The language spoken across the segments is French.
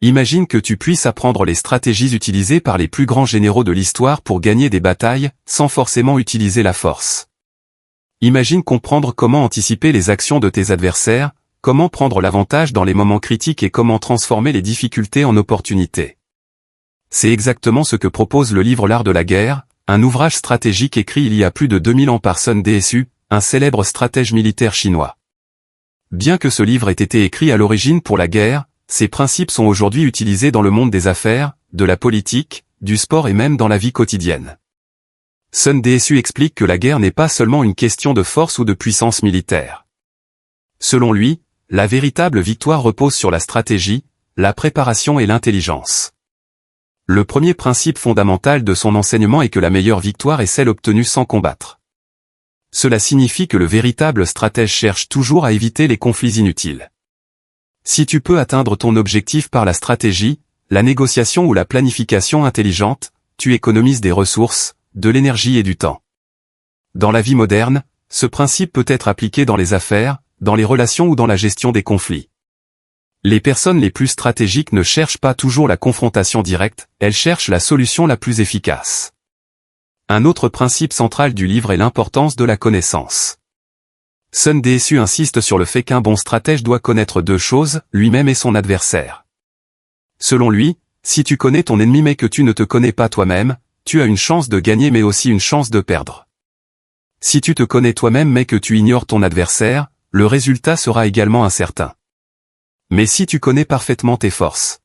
Imagine que tu puisses apprendre les stratégies utilisées par les plus grands généraux de l'histoire pour gagner des batailles, sans forcément utiliser la force. Imagine comprendre comment anticiper les actions de tes adversaires, comment prendre l'avantage dans les moments critiques et comment transformer les difficultés en opportunités. C'est exactement ce que propose le livre L'Art de la guerre, un ouvrage stratégique écrit il y a plus de 2000 ans par Sun Tzu, un célèbre stratège militaire chinois. Bien que ce livre ait été écrit à l'origine pour la guerre, ces principes sont aujourd'hui utilisés dans le monde des affaires, de la politique, du sport et même dans la vie quotidienne. Sun Tzu explique que la guerre n'est pas seulement une question de force ou de puissance militaire. Selon lui, la véritable victoire repose sur la stratégie, la préparation et l'intelligence. Le premier principe fondamental de son enseignement est que la meilleure victoire est celle obtenue sans combattre. Cela signifie que le véritable stratège cherche toujours à éviter les conflits inutiles. Si tu peux atteindre ton objectif par la stratégie, la négociation ou la planification intelligente, tu économises des ressources, de l'énergie et du temps. Dans la vie moderne, ce principe peut être appliqué dans les affaires, dans les relations ou dans la gestion des conflits. Les personnes les plus stratégiques ne cherchent pas toujours la confrontation directe, elles cherchent la solution la plus efficace. Un autre principe central du livre est l'importance de la connaissance. Sun Tzu insiste sur le fait qu'un bon stratège doit connaître deux choses, lui-même et son adversaire. Selon lui, si tu connais ton ennemi mais que tu ne te connais pas toi-même, tu as une chance de gagner mais aussi une chance de perdre. Si tu te connais toi-même mais que tu ignores ton adversaire, le résultat sera également incertain. Mais si tu connais parfaitement tes forces,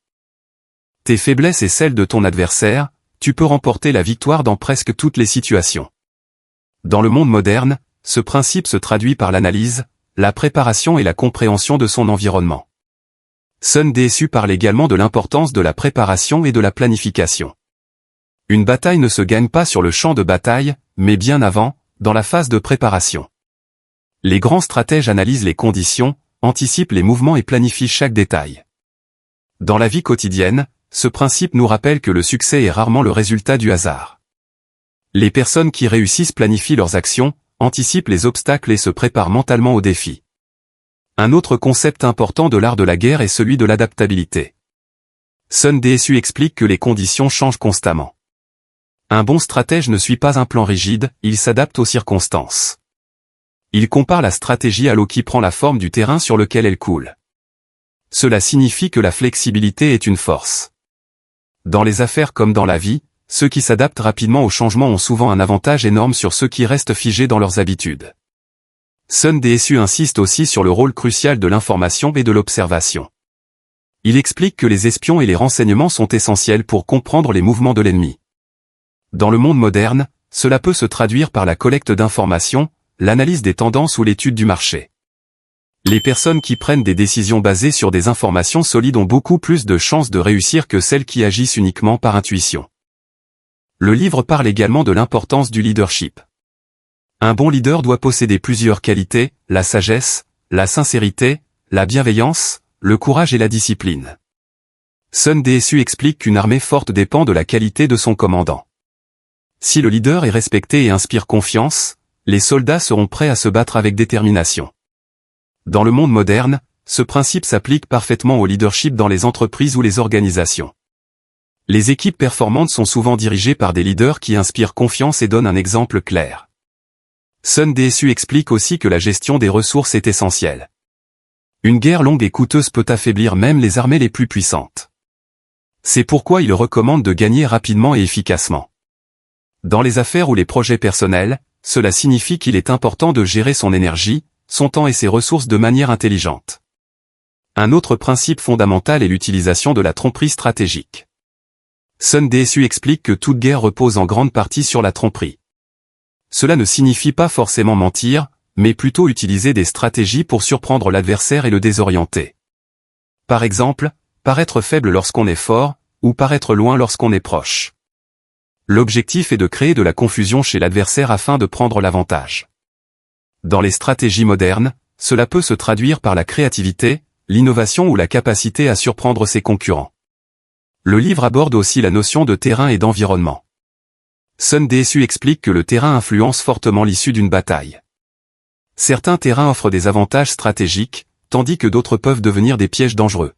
tes faiblesses et celles de ton adversaire, tu peux remporter la victoire dans presque toutes les situations. Dans le monde moderne, ce principe se traduit par l'analyse, la préparation et la compréhension de son environnement. Sun Tzu parle également de l'importance de la préparation et de la planification. Une bataille ne se gagne pas sur le champ de bataille, mais bien avant, dans la phase de préparation. Les grands stratèges analysent les conditions, anticipent les mouvements et planifient chaque détail. Dans la vie quotidienne, ce principe nous rappelle que le succès est rarement le résultat du hasard. Les personnes qui réussissent planifient leurs actions, anticipent les obstacles et se préparent mentalement aux défis. Un autre concept important de l'art de la guerre est celui de l'adaptabilité. Sun Tzu explique que les conditions changent constamment. Un bon stratège ne suit pas un plan rigide, il s'adapte aux circonstances. Il compare la stratégie à l'eau qui prend la forme du terrain sur lequel elle coule. Cela signifie que la flexibilité est une force. Dans les affaires comme dans la vie, ceux qui s'adaptent rapidement aux changements ont souvent un avantage énorme sur ceux qui restent figés dans leurs habitudes. Sun Tzu insiste aussi sur le rôle crucial de l'information et de l'observation. Il explique que les espions et les renseignements sont essentiels pour comprendre les mouvements de l'ennemi. Dans le monde moderne, cela peut se traduire par la collecte d'informations, l'analyse des tendances ou l'étude du marché. Les personnes qui prennent des décisions basées sur des informations solides ont beaucoup plus de chances de réussir que celles qui agissent uniquement par intuition. Le livre parle également de l'importance du leadership. Un bon leader doit posséder plusieurs qualités, la sagesse, la sincérité, la bienveillance, le courage et la discipline. Sun Tzu explique qu'une armée forte dépend de la qualité de son commandant. Si le leader est respecté et inspire confiance, les soldats seront prêts à se battre avec détermination. Dans le monde moderne, ce principe s'applique parfaitement au leadership dans les entreprises ou les organisations. Les équipes performantes sont souvent dirigées par des leaders qui inspirent confiance et donnent un exemple clair. Sun Tzu explique aussi que la gestion des ressources est essentielle. Une guerre longue et coûteuse peut affaiblir même les armées les plus puissantes. C'est pourquoi il recommande de gagner rapidement et efficacement. Dans les affaires ou les projets personnels, cela signifie qu'il est important de gérer son énergie, son temps et ses ressources de manière intelligente. Un autre principe fondamental est l'utilisation de la tromperie stratégique. Sun Tzu explique que toute guerre repose en grande partie sur la tromperie. Cela ne signifie pas forcément mentir, mais plutôt utiliser des stratégies pour surprendre l'adversaire et le désorienter. Par exemple, paraître faible lorsqu'on est fort, ou paraître loin lorsqu'on est proche. L'objectif est de créer de la confusion chez l'adversaire afin de prendre l'avantage. Dans les stratégies modernes, cela peut se traduire par la créativité, l'innovation ou la capacité à surprendre ses concurrents. Le livre aborde aussi la notion de terrain et d'environnement. Sun Tzu explique que le terrain influence fortement l'issue d'une bataille. Certains terrains offrent des avantages stratégiques, tandis que d'autres peuvent devenir des pièges dangereux.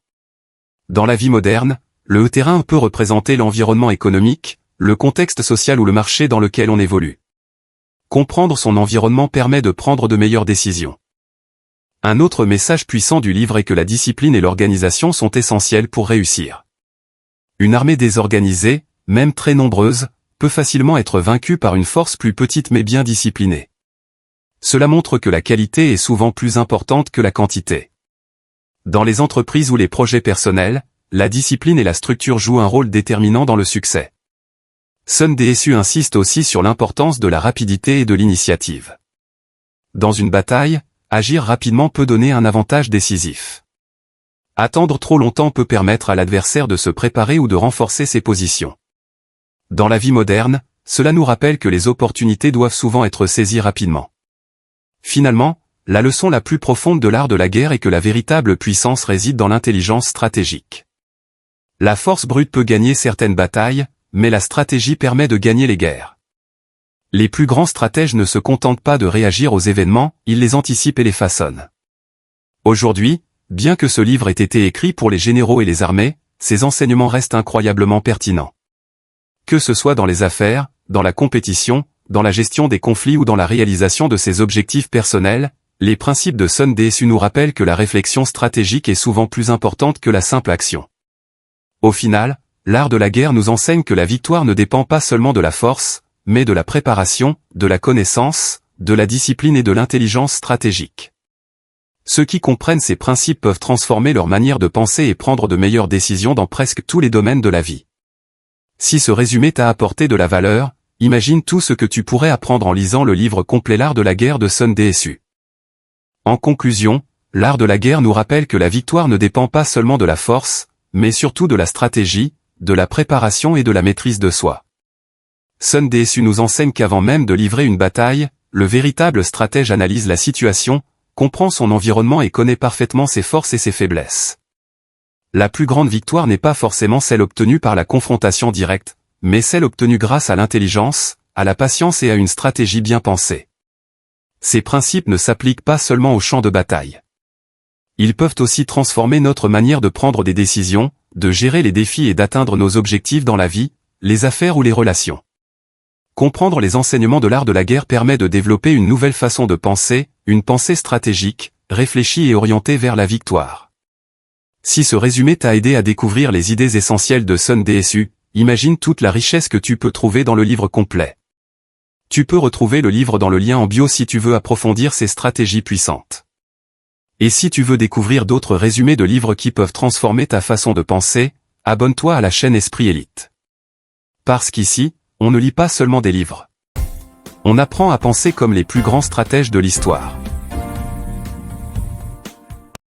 Dans la vie moderne, le terrain peut représenter l'environnement économique, le contexte social ou le marché dans lequel on évolue. Comprendre son environnement permet de prendre de meilleures décisions. Un autre message puissant du livre est que la discipline et l'organisation sont essentielles pour réussir. Une armée désorganisée, même très nombreuse, peut facilement être vaincue par une force plus petite mais bien disciplinée. Cela montre que la qualité est souvent plus importante que la quantité. Dans les entreprises ou les projets personnels, la discipline et la structure jouent un rôle déterminant dans le succès. Sun Tzu insiste aussi sur l'importance de la rapidité et de l'initiative. Dans une bataille, agir rapidement peut donner un avantage décisif. Attendre trop longtemps peut permettre à l'adversaire de se préparer ou de renforcer ses positions. Dans la vie moderne, cela nous rappelle que les opportunités doivent souvent être saisies rapidement. Finalement, la leçon la plus profonde de l'art de la guerre est que la véritable puissance réside dans l'intelligence stratégique. La force brute peut gagner certaines batailles, mais la stratégie permet de gagner les guerres. Les plus grands stratèges ne se contentent pas de réagir aux événements, ils les anticipent et les façonnent. Aujourd'hui, bien que ce livre ait été écrit pour les généraux et les armées, ses enseignements restent incroyablement pertinents. Que ce soit dans les affaires, dans la compétition, dans la gestion des conflits ou dans la réalisation de ses objectifs personnels, les principes de Sun Tzu nous rappellent que la réflexion stratégique est souvent plus importante que la simple action. Au final, l'art de la guerre nous enseigne que la victoire ne dépend pas seulement de la force, mais de la préparation, de la connaissance, de la discipline et de l'intelligence stratégique. Ceux qui comprennent ces principes peuvent transformer leur manière de penser et prendre de meilleures décisions dans presque tous les domaines de la vie. Si ce résumé t'a apporté de la valeur, imagine tout ce que tu pourrais apprendre en lisant le livre complet L'art de la guerre de Sun Tzu. En conclusion, l'art de la guerre nous rappelle que la victoire ne dépend pas seulement de la force, mais surtout de la stratégie, de la préparation et de la maîtrise de soi. Sun Tzu nous enseigne qu'avant même de livrer une bataille, le véritable stratège analyse la situation, comprend son environnement et connaît parfaitement ses forces et ses faiblesses. La plus grande victoire n'est pas forcément celle obtenue par la confrontation directe, mais celle obtenue grâce à l'intelligence, à la patience et à une stratégie bien pensée. Ces principes ne s'appliquent pas seulement au champ de bataille. Ils peuvent aussi transformer notre manière de prendre des décisions, de gérer les défis et d'atteindre nos objectifs dans la vie, les affaires ou les relations. Comprendre les enseignements de l'art de la guerre permet de développer une nouvelle façon de penser, une pensée stratégique, réfléchie et orientée vers la victoire. Si ce résumé t'a aidé à découvrir les idées essentielles de Sun Tzu, imagine toute la richesse que tu peux trouver dans le livre complet. Tu peux retrouver le livre dans le lien en bio si tu veux approfondir ces stratégies puissantes. Et si tu veux découvrir d'autres résumés de livres qui peuvent transformer ta façon de penser, abonne-toi à la chaîne Esprit Élite. Parce qu'ici, on ne lit pas seulement des livres. On apprend à penser comme les plus grands stratèges de l'histoire.